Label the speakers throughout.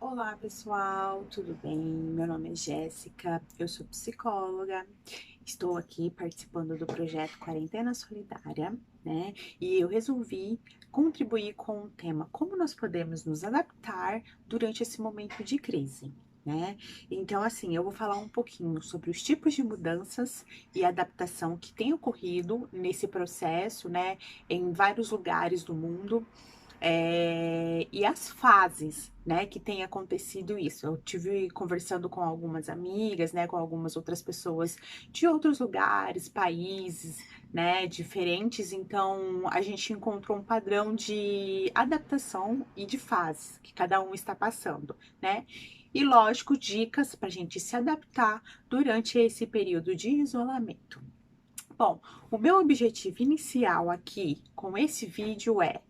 Speaker 1: Olá, pessoal, tudo bem? Meu nome é Jéssica, eu sou psicóloga, estou aqui participando do projeto Quarentena Solidária, né? E eu resolvi contribuir com o tema como nós podemos nos adaptar durante esse momento de crise, né? Então, assim, eu vou falar um pouquinho sobre os tipos de mudanças e adaptação que tem ocorrido nesse processo, né, em vários lugares do mundo e as fases, né, que tem acontecido isso. Eu tive conversando com algumas amigas, né, com algumas outras pessoas de outros lugares, países, né, diferentes. Então, a gente encontrou um padrão de adaptação e de fases que cada um está passando, né? E, lógico, dicas para a gente se adaptar durante esse período de isolamento. Bom, o meu objetivo inicial aqui com esse vídeo é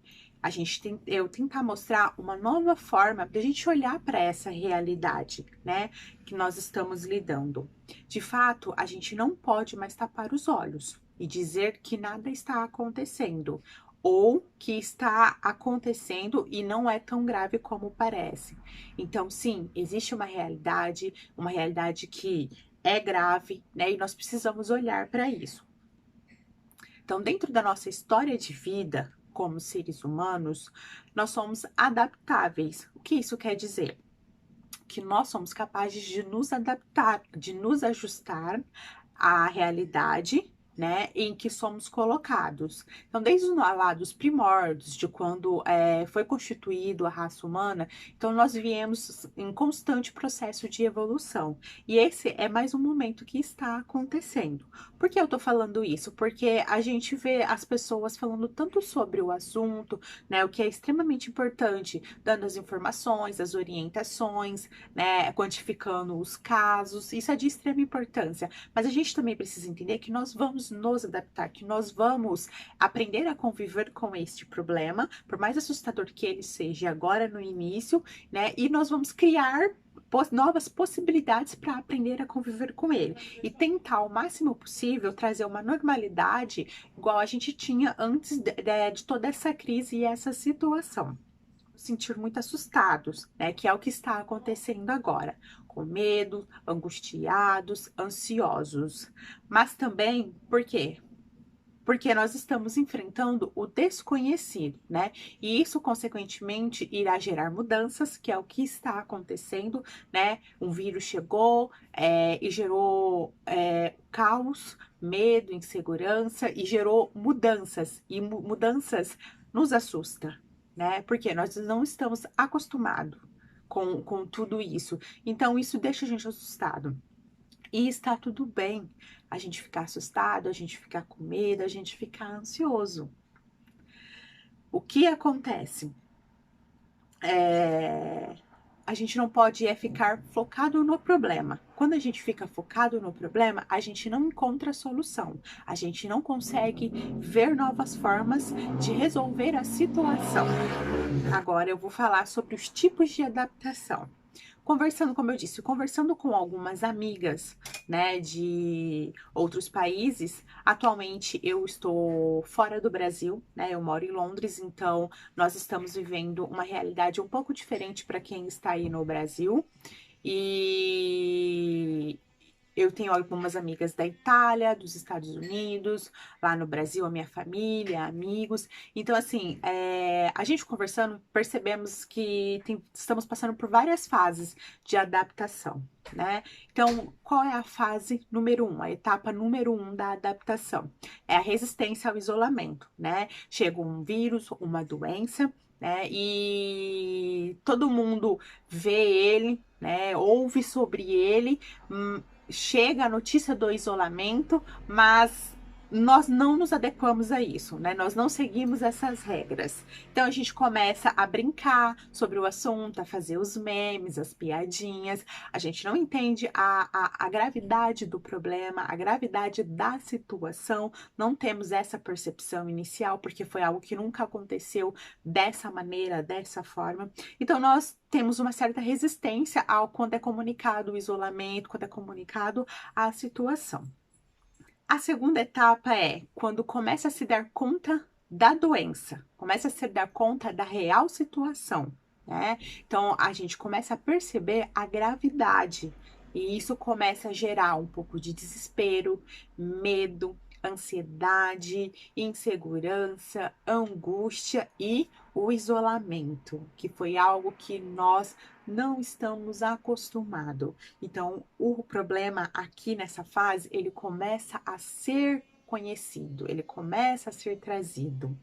Speaker 1: eu tentar mostrar uma nova forma de a gente olhar para essa realidade, né, que nós estamos lidando. De fato, a gente não pode mais tapar os olhos e dizer que nada está acontecendo ou que está acontecendo e não é tão grave como parece. Então, sim, existe uma realidade que é grave, né, e nós precisamos olhar para isso. Então, dentro da nossa história de vida, como seres humanos, nós somos adaptáveis. O que isso quer dizer? Que nós somos capazes de nos adaptar, de nos ajustar à realidade, né, em que somos colocados. Então, desde lá dos primórdios, de quando foi constituído a raça humana, então nós viemos em constante processo de evolução. E esse é mais um momento que está acontecendo. Por que eu tô falando isso? Porque a gente vê as pessoas falando tanto sobre o assunto, né, o que é extremamente importante, dando as informações, as orientações, né, quantificando os casos, isso é de extrema importância. Mas a gente também precisa entender que nós vamos nos adaptar, que nós vamos aprender a conviver com este problema, por mais assustador que ele seja agora no início, né, e nós vamos criar novas possibilidades para aprender a conviver com ele e tentar o máximo possível trazer uma normalidade igual a gente tinha antes de toda essa crise e essa situação. Sentir muito assustados, né? Que é o que está acontecendo agora, com medo, angustiados, ansiosos. Mas também, por quê? Porque nós estamos enfrentando o desconhecido, né? E isso, consequentemente, irá gerar mudanças, que é o que está acontecendo, né? Um vírus chegou e gerou caos, medo, insegurança e gerou mudanças. E mudanças nos assusta, né? Porque nós não estamos acostumados com tudo isso. Então, isso deixa a gente assustado. E está tudo bem a gente ficar assustado, a gente ficar com medo, a gente ficar ansioso. O que acontece? A gente não pode ficar focado no problema. Quando a gente fica focado no problema, a gente não encontra solução. A gente não consegue ver novas formas de resolver a situação. Agora eu vou falar sobre os tipos de adaptação. Conversando, como eu disse, conversando com algumas amigas, né, de outros países. Atualmente eu estou fora do Brasil, né? Eu moro em Londres, então nós estamos vivendo uma realidade um pouco diferente para quem está aí no Brasil. E eu tenho algumas amigas da Itália, dos Estados Unidos, lá no Brasil, a minha família, amigos. Então, assim, a gente conversando, percebemos que estamos passando por várias fases de adaptação, né? Então, qual é a fase número um, a etapa número um da adaptação? É a resistência ao isolamento, né? Chega um vírus, uma doença, né? E todo mundo vê ele, né? Ouve sobre ele, chega a notícia do isolamento, mas nós não nos adequamos a isso, né? Nós não seguimos essas regras. Então a gente começa a brincar sobre o assunto, a fazer os memes, as piadinhas. A gente não entende a gravidade do problema, a gravidade da situação. Não temos essa percepção inicial, porque foi algo que nunca aconteceu dessa maneira, dessa forma. Então nós temos uma certa resistência ao quando é comunicado o isolamento, quando é comunicado a situação. A segunda etapa é quando começa a se dar conta da doença, começa a se dar conta da real situação. né? Então a gente começa a perceber a gravidade e isso começa a gerar um pouco de desespero, medo, ansiedade, insegurança, angústia e o isolamento, que foi algo que nós não estamos acostumados. Então, o problema aqui nessa fase, ele começa a ser conhecido, ele começa a ser trazido.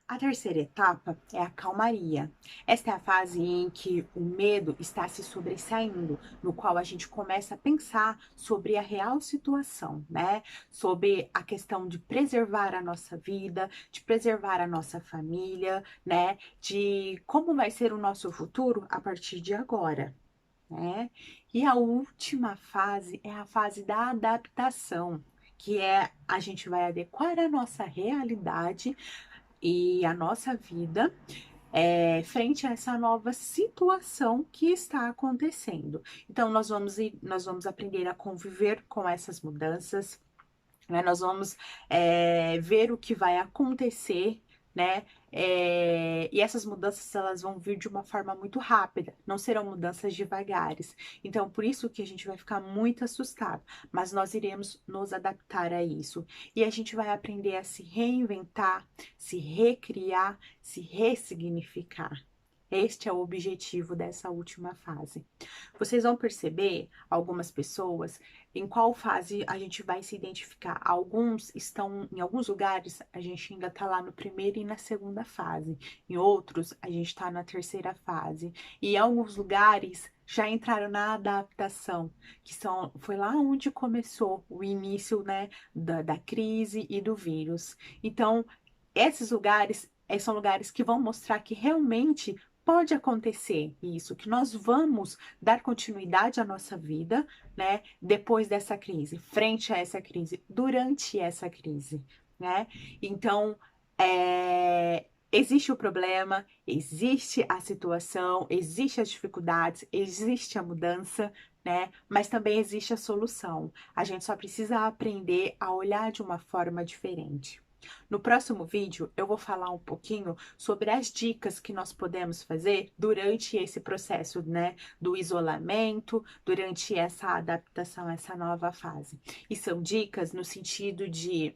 Speaker 1: A terceira etapa é a calmaria. Esta é a fase em que o medo está se sobressaindo, no qual a gente começa a pensar sobre a real situação, né? Sobre a questão de preservar a nossa vida, de preservar a nossa família, né? De como vai ser o nosso futuro a partir de agora, né? E a última fase é a fase da adaptação, que é a gente vai adequar a nossa realidade e a nossa vida frente a essa nova situação que está acontecendo. Então, nós vamos aprender a conviver com essas mudanças, né? Nós vamos ver o que vai acontecer, né? E essas mudanças elas vão vir de uma forma muito rápida, não serão mudanças devagares. Então, por isso que a gente vai ficar muito assustado, mas nós iremos nos adaptar a isso. E a gente vai aprender a se reinventar, se recriar, se ressignificar. Este é o objetivo dessa última fase. Vocês vão perceber algumas pessoas em qual fase a gente vai se identificar. Alguns estão, em alguns lugares, a gente ainda está lá no primeiro e na segunda fase. Em outros, a gente está na terceira fase. E em alguns lugares já entraram na adaptação, foi lá onde começou o início, né, da crise e do vírus. Então, esses lugares são lugares que vão mostrar que realmente pode acontecer isso, que nós vamos dar continuidade à nossa vida, né, depois dessa crise, frente a essa crise, durante essa crise, né? Então, existe o problema, existe a situação, existe as dificuldades, existe a mudança, né? Mas também existe a solução. A gente só precisa aprender a olhar de uma forma diferente. No próximo vídeo, eu vou falar um pouquinho sobre as dicas que nós podemos fazer durante esse processo, né, do isolamento, durante essa adaptação a essa nova fase. E são dicas no sentido de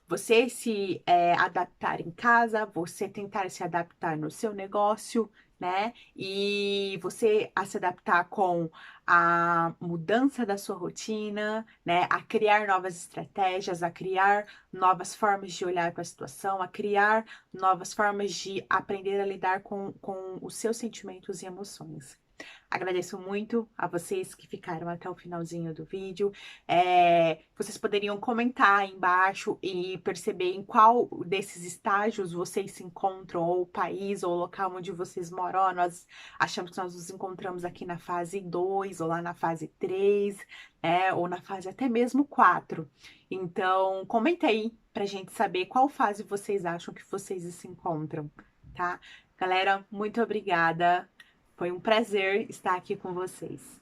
Speaker 1: você se adaptar em casa, você tentar se adaptar no seu negócio, né? E você a se adaptar com a mudança da sua rotina, né? A criar novas estratégias, a criar novas formas de olhar para a situação, a criar novas formas de aprender a lidar com os seus sentimentos e emoções. Agradeço muito a vocês que ficaram até o finalzinho do vídeo. Vocês poderiam comentar aí embaixo e perceber em qual desses estágios vocês se encontram, ou o país, ou o local onde vocês moram. Ó, nós achamos que nós nos encontramos aqui na fase 2, ou lá na fase 3, ou na fase até mesmo 4. Então, comenta aí pra gente saber qual fase vocês acham que vocês se encontram, tá? Galera, muito obrigada. Foi um prazer estar aqui com vocês.